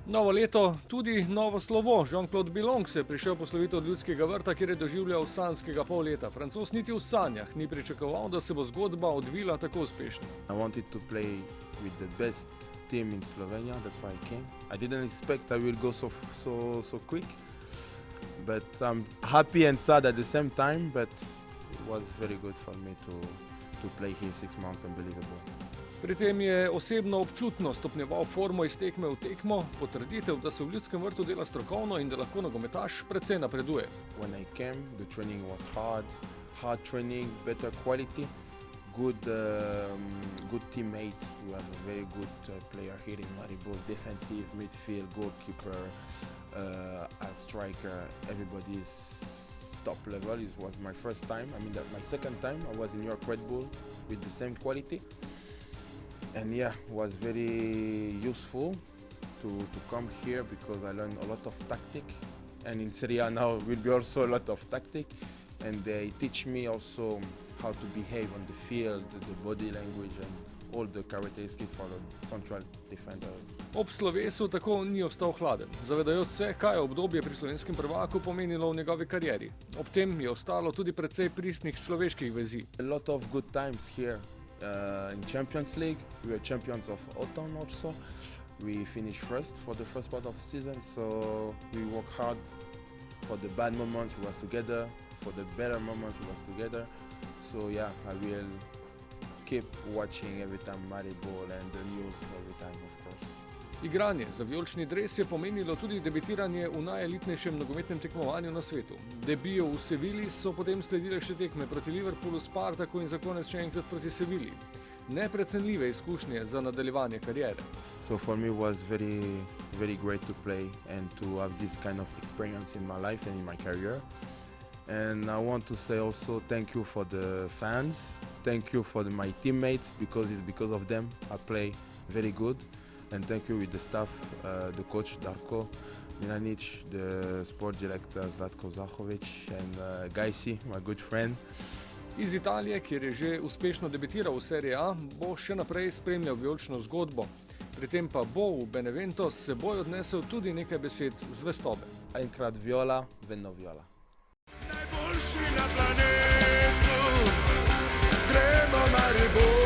Novo leto, tudi novo slovo. Jean-Claude Billon se je prišel posloviti od Ljudskega vrta, kjer je doživljal sanjskega pol leta. Francoz niti v sanjah ni pričakoval, da se bo zgodba odvila tako uspešno. I wanted to play with the best team in Slovenia, that's why I came. I didn't expect I will go so quick, but I'm happy and sad at the same time, but it was very good for me to play here 6 months, unbelievable. Pri tem je osebno občutno stopnjeval formo iz tekme v tekmo, potrditev, da se v Ljudskem vrtu dela strokovno in da lahko nogometaš precej napreduje. When I came, the training was hard training, better quality, good teammates. We have a very good player here in Maribor, defensive, midfield, goalkeeper, a striker. Everybody is top level. It was my first time. I mean, my second time I was in York Red Bull with the same quality. And yeah, it was very useful to come here because I learned a lot of tactic. And in Serie A now will be also a lot of tactic. And they teach me also how to behave on the field, the body language and all the characteristics for a central defender. Ob slovesu tako ni ostal hladen, zavedajoč se, kaj je obdobje pri slovenskem prvaku pomenilo v njegovi karieri. Ob tem je ostalo tudi precej pristnih človeških vezi. A lot of good times here. In Champions League, we were champions of Autumn also. We finished first for the first part of the season, so we worked hard. For the bad moments we was together, for the better moments we was together. So yeah, I will keep watching every time Maribor and the news every time, of course. Igranje za vijolični dres je pomenilo tudi debitiranje v najelitnejšem nogometnem tekmovanju na svetu. Debijo v Sevilji so potem sledile še tekme proti Liverpoolu, Spartaku in za konec še enkrat proti Sevilji. Neprecenljive izkušnje za nadaljevanje kariere. So for me it was very, very great to play and to have this kind of experience in my life and in my career. And I want to say also thank you for the fans, thank you for my teammates, because it's because of them I play very good. And thank you with the staff, the coach Darko Milanic, the sport director Zlatko Zahovic and Gajsi, my good friend. Iz Italije, kjer je že uspešno debitiral v Serie A, bo še naprej spremljal vijolično zgodbo. Pri tem pa bo v Benevento s seboj odnesel tudi nekaj besed zvestobe. Enkrat viola, vedno viola. Najboljši na planetu, gremo Maribor.